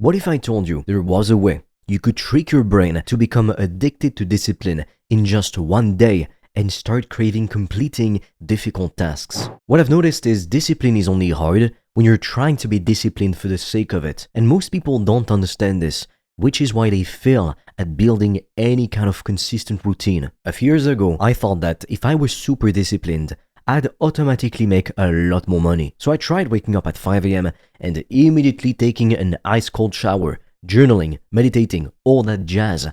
What if I told you there was a way you could trick your brain to become addicted to discipline in just one day and start craving completing difficult tasks? What I've noticed is discipline is only hard when you're trying to be disciplined for the sake of it. And most people don't understand this, which is why they fail at building any kind of consistent routine. A few years ago, I thought that if I was super disciplined, I'd automatically make a lot more money. So I tried waking up at 5 a.m. and immediately taking an ice cold shower, journaling, meditating, all that jazz.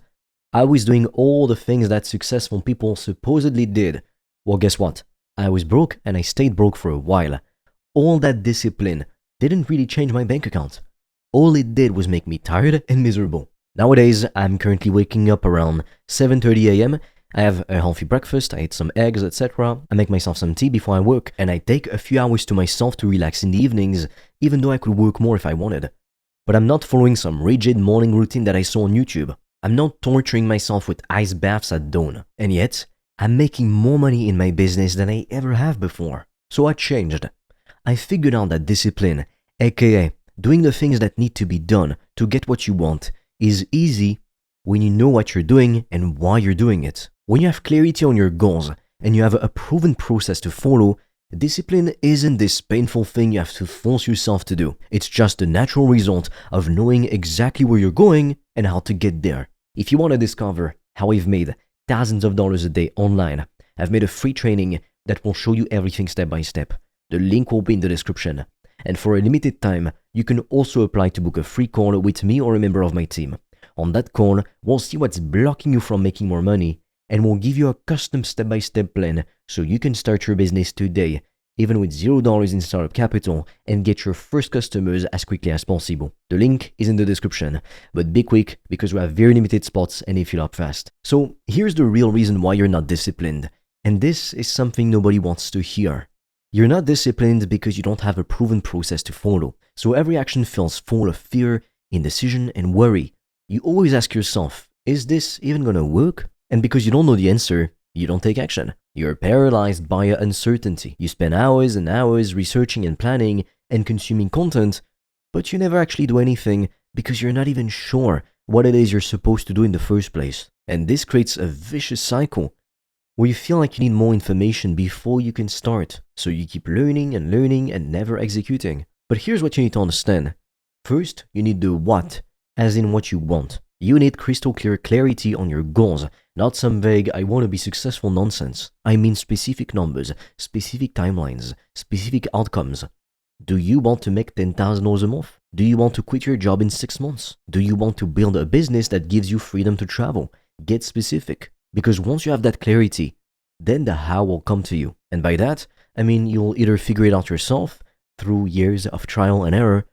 I was doing all the things that successful people supposedly did. Well, guess what? I was broke and I stayed broke for a while. All that discipline didn't really change my bank account. All it did was make me tired and miserable. Nowadays, I'm currently waking up around 7:30 a.m. I have a healthy breakfast, I eat some eggs, etc. I make myself some tea before I work, and I take a few hours to myself to relax in the evenings, even though I could work more if I wanted. But I'm not following some rigid morning routine that I saw on YouTube. I'm not torturing myself with ice baths at dawn. And yet, I'm making more money in my business than I ever have before. So I changed. I figured out that discipline, aka doing the things that need to be done to get what you want, is easy when you know what you're doing and why you're doing it. When you have clarity on your goals and you have a proven process to follow, discipline isn't this painful thing you have to force yourself to do. It's just the natural result of knowing exactly where you're going and how to get there. If you want to discover how I've made thousands of dollars a day online, I've made a free training that will show you everything step by step. The link will be in the description. And for a limited time, you can also apply to book a free call with me or a member of my team. On that call, we'll see what's blocking you from making more money, and we'll give you a custom step-by-step plan so you can start your business today, even with $0 in startup capital, and get your first customers as quickly as possible. The link is in the description, but be quick because we have very limited spots and they fill up fast. So here's the real reason why you're not disciplined, and this is something nobody wants to hear. You're not disciplined because you don't have a proven process to follow, so every action feels full of fear, indecision, and worry. You always ask yourself, is this even gonna work? And because you don't know the answer, you don't take action. You're paralyzed by uncertainty. You spend hours and hours researching and planning and consuming content, but you never actually do anything because you're not even sure what it is you're supposed to do in the first place. And this creates a vicious cycle where you feel like you need more information before you can start. So you keep learning and never executing. But here's what you need to understand. First, you need the what, as in what you want. You need crystal clear clarity on your goals, not some vague I want to be successful nonsense. I mean specific numbers, specific timelines, specific outcomes. Do you want to make $10,000 a month? Do you want to quit your job in 6 months? Do you want to build a business that gives you freedom to travel? Get specific. Because once you have that clarity, then the how will come to you. And by that, I mean you'll either figure it out yourself through years of trial and error,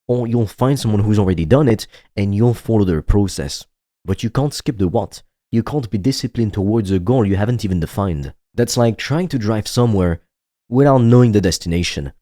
or you'll find someone who's already done it and you'll follow their process. But you can't skip the what. You can't be disciplined towards a goal you haven't even defined. That's like trying to drive somewhere without knowing the destination.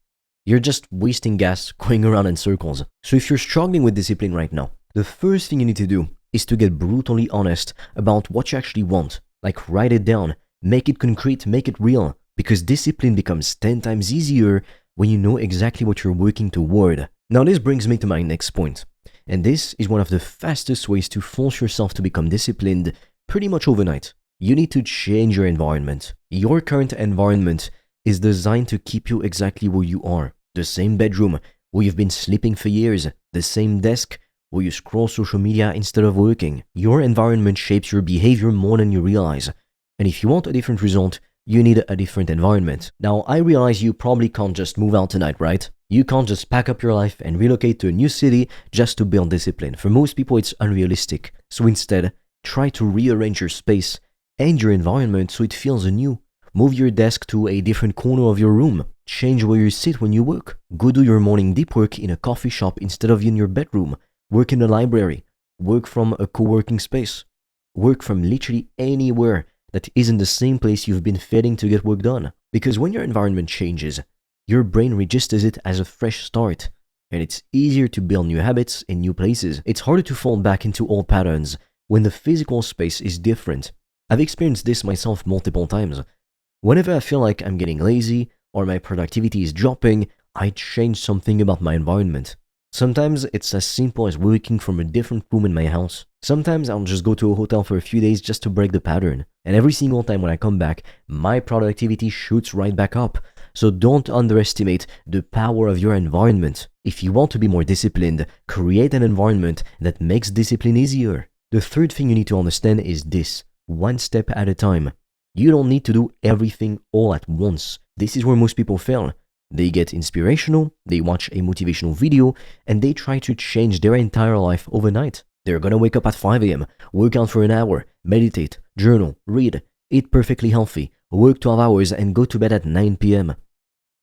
You're just wasting gas going around in circles. So if you're struggling with discipline right now, the first thing you need to do is to get brutally honest about what you actually want. Like write it down, make it concrete, make it real. Because discipline becomes 10 times easier when you know exactly what you're working toward. Now this brings me to my next point. And this is one of the fastest ways to force yourself to become disciplined pretty much overnight. You need to change your environment. Your current environment is designed to keep you exactly where you are. The same bedroom where you've been sleeping for years, the same desk where you scroll social media instead of working. Your environment shapes your behavior more than you realize. And if you want a different result, you need a different environment. Now, I realize you probably can't just move out tonight, right? You can't just pack up your life and relocate to a new city just to build discipline. For most people, it's unrealistic. So instead, try to rearrange your space and your environment so it feels new. Move your desk to a different corner of your room. Change where you sit when you work. Go do your morning deep work in a coffee shop instead of in your bedroom. Work in a library. Work from a co-working space. Work from literally anywhere that isn't the same place you've been fitting to get work done. Because when your environment changes, your brain registers it as a fresh start. And it's easier to build new habits in new places. It's harder to fall back into old patterns when the physical space is different. I've experienced this myself multiple times. Whenever I feel like I'm getting lazy or my productivity is dropping, I change something about my environment. Sometimes it's as simple as working from a different room in my house. Sometimes I'll just go to a hotel for a few days just to break the pattern. And every single time when I come back, my productivity shoots right back up. So don't underestimate the power of your environment. If you want to be more disciplined, create an environment that makes discipline easier. The third thing you need to understand is this: one step at a time. You don't need to do everything all at once. This is where most people fail. They get inspirational, they watch a motivational video, and they try to change their entire life overnight. They're gonna wake up at 5 a.m., work out for an hour, meditate, journal, read, eat perfectly healthy, work 12 hours, and go to bed at 9 p.m.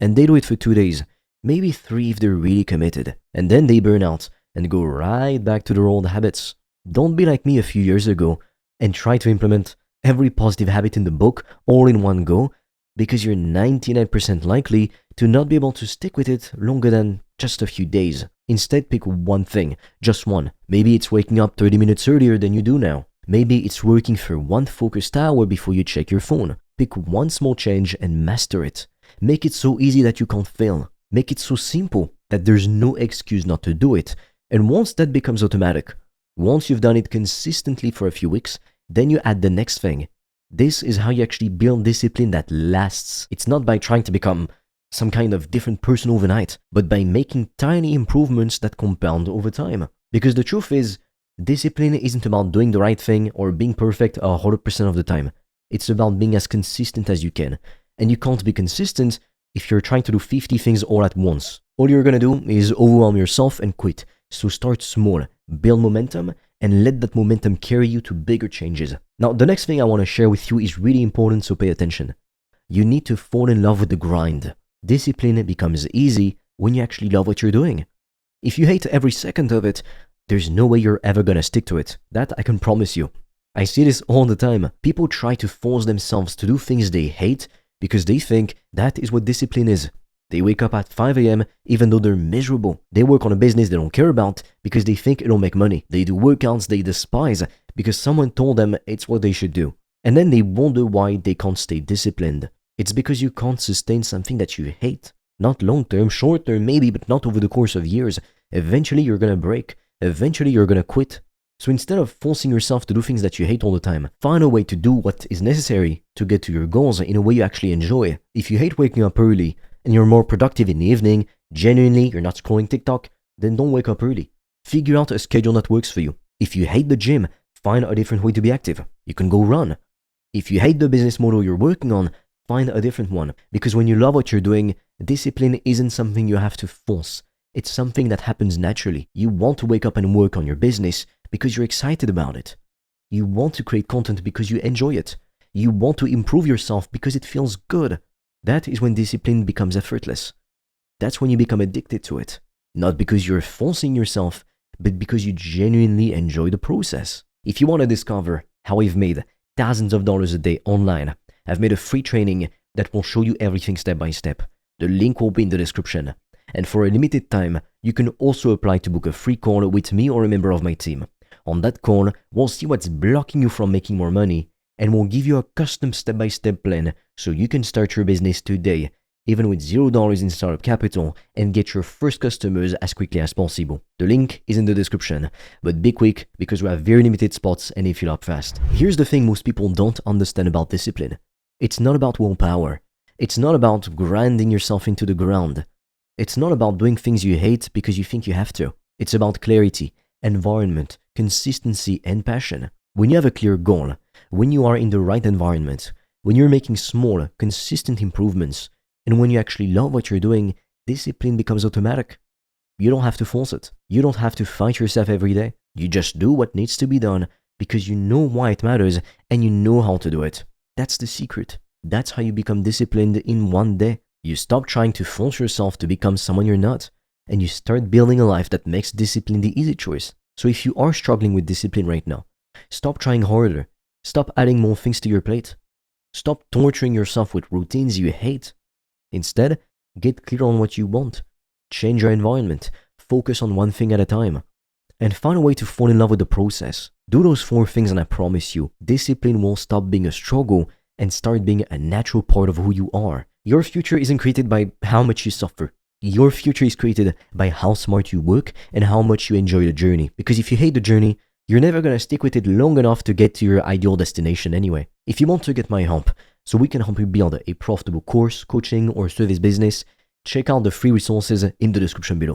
And they do it for 2 days, maybe 3 if they're really committed. And then they burn out and go right back to their old habits. Don't be like me a few years ago and try to implement every positive habit in the book all in one go, because you're 99% likely to not be able to stick with it longer than just a few days. Instead, pick one thing, just one. Maybe it's waking up 30 minutes earlier than you do now. Maybe it's working for one focused hour before you check your phone. Pick one small change and master it. Make it so easy that you can't fail. Make it so simple that there's no excuse not to do it. And once that becomes automatic, once you've done it consistently for a few weeks, then you add the next thing. This is how you actually build discipline that lasts. It's not by trying to become some kind of different person overnight, but by making tiny improvements that compound over time. Because the truth is, discipline isn't about doing the right thing or being perfect 100% of the time. It's about being as consistent as you can. And you can't be consistent if you're trying to do 50 things all at once. All you're gonna do is overwhelm yourself and quit. So start small, build momentum, and let that momentum carry you to bigger changes. Now, the next thing I want to share with you is really important, so pay attention. You need to fall in love with the grind. Discipline becomes easy when you actually love what you're doing. If you hate every second of it, there's no way you're ever gonna stick to it. That I can promise you. I see this all the time. People try to force themselves to do things they hate because they think that is what discipline is. They wake up at 5 a.m. even though they're miserable. They work on a business they don't care about because they think it'll make money. They do workouts they despise because someone told them it's what they should do. And then they wonder why they can't stay disciplined. It's because you can't sustain something that you hate. Not long term, short term maybe, but not over the course of years. Eventually you're gonna break. Eventually you're gonna quit. So instead of forcing yourself to do things that you hate all the time, find a way to do what is necessary to get to your goals in a way you actually enjoy. If you hate waking up early, and you're more productive in the evening, genuinely you're not scrolling TikTok, then don't wake up early. Figure out a schedule that works for you. If you hate the gym, find a different way to be active. You can go run. If you hate the business model you're working on, find a different one. Because when you love what you're doing, discipline isn't something you have to force. It's something that happens naturally. You want to wake up and work on your business because you're excited about it. You want to create content because you enjoy it. You want to improve yourself because it feels good. That is when discipline becomes effortless. That's when you become addicted to it. Not because you're forcing yourself, but because you genuinely enjoy the process. If you want to discover how I've made thousands of dollars a day online, I've made a free training that will show you everything step by step. The link will be in the description. And for a limited time, you can also apply to book a free call with me or a member of my team. On that call, we'll see what's blocking you from making more money, and we'll give you a custom step-by-step plan so you can start your business today, even with $0 in startup capital, and get your first customers as quickly as possible. The link is in the description, but be quick because we have very limited spots and they fill up fast. Here's the thing most people don't understand about discipline. It's not about willpower. It's not about grinding yourself into the ground. It's not about doing things you hate because you think you have to. It's about clarity, environment, consistency, and passion. When you have a clear goal, when you are in the right environment, when you're making small, consistent improvements, and when you actually love what you're doing, discipline becomes automatic. You don't have to force it. You don't have to fight yourself every day. You just do what needs to be done because you know why it matters and you know how to do it. That's the secret. That's how you become disciplined in one day. You stop trying to force yourself to become someone you're not, and you start building a life that makes discipline the easy choice. So if you are struggling with discipline right now, stop trying harder. Stop adding more things to your plate. Stop torturing yourself with routines you hate. Instead, get clear on what you want. Change your environment. Focus on one thing at a time. And find a way to fall in love with the process. Do those 4 things and I promise you, discipline will stop being a struggle and start being a natural part of who you are. Your future isn't created by how much you suffer. Your future is created by how smart you work and how much you enjoy the journey. Because if you hate the journey, you're never going to stick with it long enough to get to your ideal destination anyway. If you want to get my help, so we can help you build a profitable course, coaching, or service business, check out the free resources in the description below.